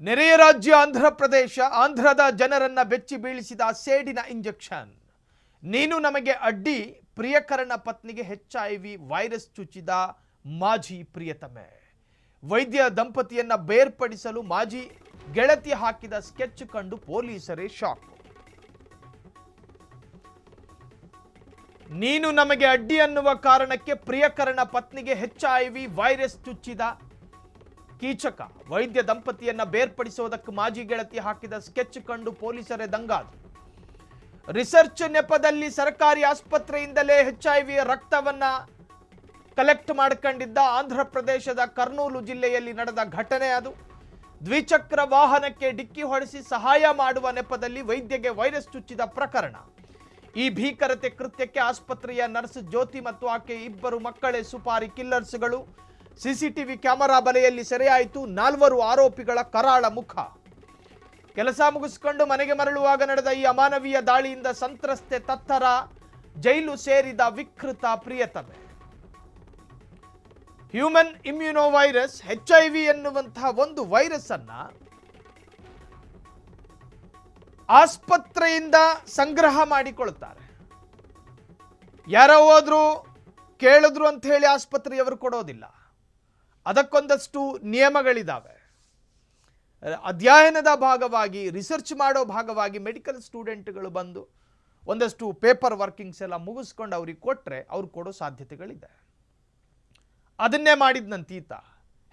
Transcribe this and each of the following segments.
ನೆರೆಯ ರಾಜ್ಯ ಆಂಧ್ರಪ್ರದೇಶ ಆಂಧ್ರದ ಜನರನ್ನ ಬೆಚ್ಚಿ ಬೀಳಿಸಿದ ಸೇಡಿನ ಇಂಜೆಕ್ಷನ್. ನೀನು ನಮಗೆ ಅಡ್ಡಿ, ಪ್ರಿಯಕರನ ಪತ್ನಿಗೆ HIV ವೈರಸ್ ಚುಚ್ಚಿದ ಮಾಜಿ ಪ್ರಿಯತಮೆ. ವೈದ್ಯ ದಂಪತಿಯನ್ನ ಬೇರ್ಪಡಿಸಲು ಮಾಜಿ ಗೆಳತಿ ಹಾಕಿದ ಸ್ಕೆಚ್ ಕಂಡು ಪೊಲೀಸರೇ ಶಾಕ್. ನೀನು ನಮಗೆ ಅಡ್ಡಿ ಅನ್ನುವ ಕಾರಣಕ್ಕೆ ಪ್ರಿಯಕರನ ಪತ್ನಿಗೆ HIV ವೈರಸ್ ಚುಚ್ಚಿದ ಕೀಚಕ. ವೈದ್ಯ ದಂಪತಿಯನ್ನ ಬೇರ್ಪಡಿಸುವುದಕ್ಕೆ ಮಾಜಿ ಗೆಳತಿ ಹಾಕಿದ ಸ್ಕೆಚ್ ಕಂಡು ಪೊಲೀಸರೇ ದಂಗಾದ್ರು. ರಿಸರ್ಚ್ ನೆಪದಲ್ಲಿ ಸರ್ಕಾರಿ ಆಸ್ಪತ್ರೆಯಿಂದಲೇ HIV ರಕ್ತವನ್ನ ಕಲೆಕ್ಟ್ ಮಾಡಿಕೊಂಡಿದ್ದ ಆಂಧ್ರ ಪ್ರದೇಶದ ಕರ್ನೂಲು ಜಿಲ್ಲೆಯಲ್ಲಿ ನಡೆದ ಘಟನೆ ಅದು. ದ್ವಿಚಕ್ರ ವಾಹನಕ್ಕೆ ಡಿಕ್ಕಿ ಹೊಡೆಸಿ ಸಹಾಯ ಮಾಡುವ ನೆಪದಲ್ಲಿ ವೈದ್ಯಗೆ ವೈರಸ್ ಚುಚ್ಚಿದ ಪ್ರಕರಣ. ಈ ಭೀಕರತೆ ಕೃತ್ಯಕ್ಕೆ ಆಸ್ಪತ್ರೆಯ ನರ್ಸ್ ಜ್ಯೋತಿ ಮತ್ತು ಆಕೆ ಇಬ್ಬರು ಮಕ್ಕಳೇ ಸುಪಾರಿ ಕಿಲ್ಲರ್ಸ್ಗಳು. ಸಿಸಿಟಿವಿ ಕ್ಯಾಮೆರಾ ಬಲೆಯಲ್ಲಿ ಸೆರೆಯಾಯಿತು 4 ಆರೋಪಿಗಳ ಕರಾಳ ಮುಖ. ಕೆಲಸ ಮುಗಿಸಿಕೊಂಡು ಮನೆಗೆ ಮರಳುವಾಗ ನಡೆದ ಈ ಅಮಾನವೀಯ ದಾಳಿಯಿಂದ ಸಂತ್ರಸ್ತೆ ತತ್ತರ, ಜೈಲು ಸೇರಿದ ವಿಕೃತ ಪ್ರಿಯತಮೆ. ಹ್ಯೂಮನ್ ಇಮ್ಯುನೋ ವೈರಸ್ HIV ಎನ್ನುವಂತಹ ಒಂದು ವೈರಸ್ ಅನ್ನ ಆಸ್ಪತ್ರೆಯಿಂದ ಸಂಗ್ರಹ ಮಾಡಿಕೊಳ್ಳುತ್ತಾರೆ. ಯಾರೋ ಹೋದ್ರು ಕೇಳಿದ್ರು ಅಂತ ಹೇಳಿ ಆಸ್ಪತ್ರೆಯವರು ಕೊಡೋದಿಲ್ಲ. ಅದಕ್ಕೊಂದಷ್ಟು ನಿಯಮಗಳಿದ್ದಾವೆ. ಅಧ್ಯಯನದ ಭಾಗವಾಗಿ, ರಿಸರ್ಚ್ ಮಾಡೋ ಭಾಗವಾಗಿ ಮೆಡಿಕಲ್ ಸ್ಟೂಡೆಂಟ್ಗಳು ಬಂದು ಒಂದಷ್ಟು ಪೇಪರ್ ವರ್ಕಿಂಗ್ಸ್ ಎಲ್ಲ ಮುಗಿಸ್ಕೊಂಡು ಅವ್ರಿಗೆ ಕೊಟ್ಟರೆ ಅವ್ರು ಕೊಡೋ ಸಾಧ್ಯತೆಗಳಿದೆ. ಅದನ್ನೇ ಮಾಡಿದ್ನಂತೀತ.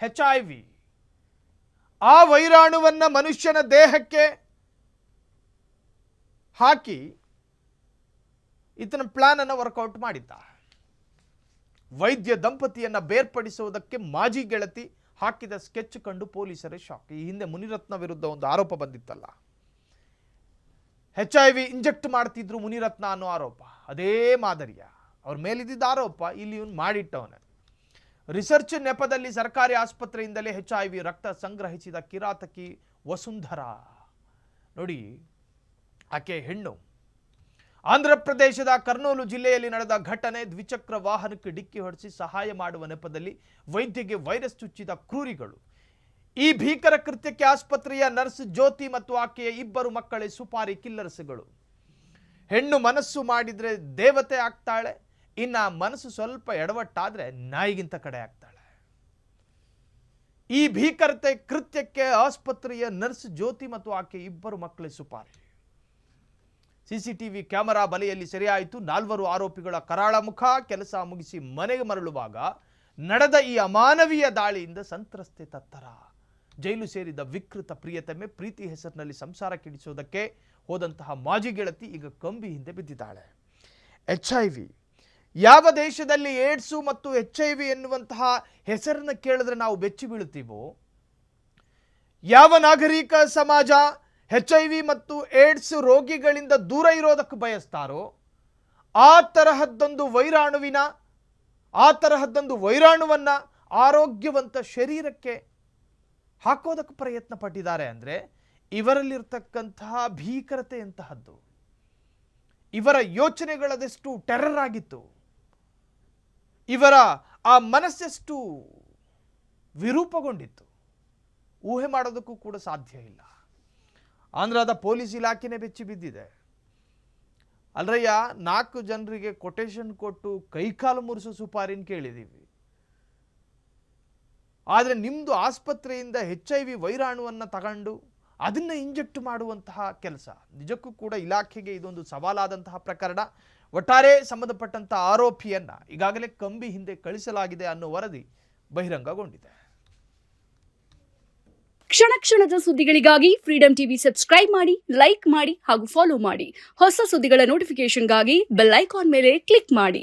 HIV ಆ ವೈರಾಣುವನ್ನ ಮನುಷ್ಯನ ದೇಹಕ್ಕೆ ಹಾಕಿ ಈತನ ಪ್ಲಾನ್ ಅನ್ನು ವರ್ಕೌಟ್ ಮಾಡಿದ್ದ. ವೈದ್ಯ ದಂಪತಿಯನ್ನ ಬೇರ್ಪಡಿಸುವುದಕ್ಕೆ ಮಾಜಿ ಗೆಳತಿ ಹಾಕಿದ ಸ್ಕೆಚ್ ಕಂಡು ಪೊಲೀಸರೇ ಶಾಕ್. ಈ ಹಿಂದೆ ಮುನಿರತ್ನ ವಿರುದ್ಧ ಒಂದು ಆರೋಪ ಬಂದಿತ್ತಲ್ಲ, HIV ಇಂಜೆಕ್ಟ್ ಮಾಡ್ತಿದ್ರು ಮುನಿರತ್ನ ಅನ್ನೋ ಆರೋಪ. ಅದೇ ಮಾದರಿಯ ಅವ್ರ ಮೇಲಿದ್ದ ಆರೋಪ ಇಲ್ಲಿ ಇವನು ಮಾಡಿಟ್ಟವನ. ರಿಸರ್ಚ್ ನೆಪದಲ್ಲಿ ಸರ್ಕಾರಿ ಆಸ್ಪತ್ರೆಯಿಂದಲೇ HIV ರಕ್ತ ಸಂಗ್ರಹಿಸಿದ ಕಿರಾತಕಿ ವಸುಂಧರಾ. ನೋಡಿ, ಆಕೆ ಹೆಣ್ಣು. ಆಂಧ್ರ ಪ್ರದೇಶದ ಕರ್ನೂಲು ಜಿಲ್ಲೆಯಲ್ಲಿ ನಡೆದ ಘಟನೆ. ದ್ವಿಚಕ್ರ ವಾಹನಕ್ಕೆ ಡಿಕ್ಕಿ ಹೊಡೆಸಿ ಸಹಾಯ ಮಾಡುವ ನೆಪದಲ್ಲಿ ವೈದ್ಯಗೆ ವೈರಸ್ ಚುಚ್ಚಿದ ಕ್ರೂರಿಗಳು. ಈ ಭೀಕರ ಕೃತ್ಯಕ್ಕೆ ಆಸ್ಪತ್ರೆಯ ನರ್ಸ್ ಜ್ಯೋತಿ ಮತ್ತು ಆಕೆಯ ಇಬ್ಬರು ಮಕ್ಕಳೇ ಸುಪಾರಿ ಕಿಲ್ಲರ್ಸ್ಗಳು. ಹೆಣ್ಣು ಮನಸ್ಸು ಮಾಡಿದ್ರೆ ದೇವತೆ ಆಗ್ತಾಳೆ, ಇನ್ನ ಮನಸ್ಸು ಸ್ವಲ್ಪ ಎಡವಟ್ಟಾದ್ರೆ ನಾಯಿಗಿಂತ ಕಡೆ ಆಗ್ತಾಳೆ. ಈ ಭೀಕರತೆ ಕೃತ್ಯಕ್ಕೆ ಆಸ್ಪತ್ರೆಯ ನರ್ಸ್ ಜ್ಯೋತಿ ಮತ್ತು ಆಕೆ ಇಬ್ಬರು ಮಕ್ಕಳೇ ಸುಪಾರಿ. ಸಿಸಿಟಿವಿ ಕ್ಯಾಮೆರಾ ಬಲೆಯಲ್ಲಿ ಸೆರೆಯಾಯಿತು 4 ಆರೋಪಿಗಳ ಕರಾಳ ಮುಖ. ಕೆಲಸ ಮುಗಿಸಿ ಮನೆಗೆ ಮರಳುವಾಗ ನಡೆದ ಈ ಅಮಾನವೀಯ ದಾಳಿಯಿಂದ ಸಂತ್ರಸ್ತೆ ತತ್ತರ, ಜೈಲು ಸೇರಿದ ವಿಕೃತ ಪ್ರಿಯತಮೆ. ಪ್ರೀತಿ ಹೆಸರಿನಲ್ಲಿ ಸಂಸಾರ ಕೆಡಿಸೋದಕ್ಕೆ ಹೋದಂತಹ ಮಾಜಿ ಗೆಳತಿ ಈಗ ಕಂಬಿ ಹಿಂದೆ ಬಿದ್ದಿದ್ದಾಳೆ. HIV ಯಾವ ದೇಶದಲ್ಲಿ ಏಡ್ಸು ಮತ್ತು HIV ಎನ್ನುವಂತಹ ಹೆಸರನ್ನು ಕೇಳಿದ್ರೆ ನಾವು ಬೆಚ್ಚಿ ಬೀಳುತ್ತೀವೋ, ಯಾವ ನಾಗರಿಕ ಸಮಾಜ HIV ಮತ್ತು ಏಡ್ಸ್ ರೋಗಿಗಳಿಂದ ದೂರ ಇರೋದಕ್ಕೆ ಬಯಸ್ತಾರೋ ಆ ತರಹದ್ದೊಂದು ವೈರಾಣುವನ್ನ ಆರೋಗ್ಯವಂತ ಶರೀರಕ್ಕೆ ಹಾಕೋದಕ್ಕೆ ಪ್ರಯತ್ನ ಪಟ್ಟಿದ್ದಾರೆ ಅಂದರೆ ಇವರಲ್ಲಿರ್ತಕ್ಕಂತಹ ಭೀಕರತೆ ಎಂತಹದ್ದು, ಇವರ ಯೋಚನೆಗಳದೆಷ್ಟು ಟೆರರ್ ಆಗಿತ್ತು, ಇವರ ಆ ಮನಸ್ಸೆಷ್ಟು ವಿರೂಪಗೊಂಡಿತ್ತು, ಊಹೆ ಮಾಡೋದಕ್ಕೂ ಕೂಡ ಸಾಧ್ಯ ಇಲ್ಲ. ಆಂಧ್ರದ ಪೊಲೀಸ್ ಇಲಾಖೆನೇ ಬೆಚ್ಚಿ ಬಿದ್ದಿದೆ. ಅಲ್ರಯ್ಯ, 4 ಜನರಿಗೆ ಕೊಟೇಶನ್ ಕೊಟ್ಟು ಕೈಕಾಲು ಮುರಿಸೋ ಸುಪಾರಿನ ಕೇಳಿದ್ದೀವಿ. ಆದರೆ ನಿಮ್ಮದು ಆಸ್ಪತ್ರೆಯಿಂದ HIV ವೈರಾಣುವನ್ನು ತಗೊಂಡು ಅದನ್ನು ಇಂಜೆಕ್ಟ್ ಮಾಡುವಂತಹ ಕೆಲಸ ನಿಜಕ್ಕೂ ಕೂಡ ಇಲಾಖೆಗೆ ಇದೊಂದು ಸವಾಲಾದಂತಹ ಪ್ರಕರಣ. ಒಟ್ಟಾರೆ ಸಂಬಂಧಪಟ್ಟಂಥ ಆರೋಪಿಯನ್ನ ಈಗಾಗಲೇ ಕಂಬಿ ಹಿಂದೆ ಕಳಿಸಲಾಗಿದೆ ಅನ್ನೋ ವರದಿ ಬಹಿರಂಗಗೊಂಡಿದೆ. ಕ್ಷಣ ಕ್ಷಣದ ಸುದ್ದಿಗಳಿಗಾಗಿ ಫ್ರೀಡಂ ಟಿವಿ ಸಬ್ಸ್ಕ್ರೈಬ್ ಮಾಡಿ, ಲೈಕ್ ಮಾಡಿ ಹಾಗೂ ಫಾಲೋ ಮಾಡಿ. ಹೊಸ ಸುದ್ದಿಗಳ ನೋಟಿಫಿಕೇಶನ್ಗಾಗಿ ಬೆಲ್ ಐಕಾನ್ ಮೇಲೆ ಕ್ಲಿಕ್ ಮಾಡಿ.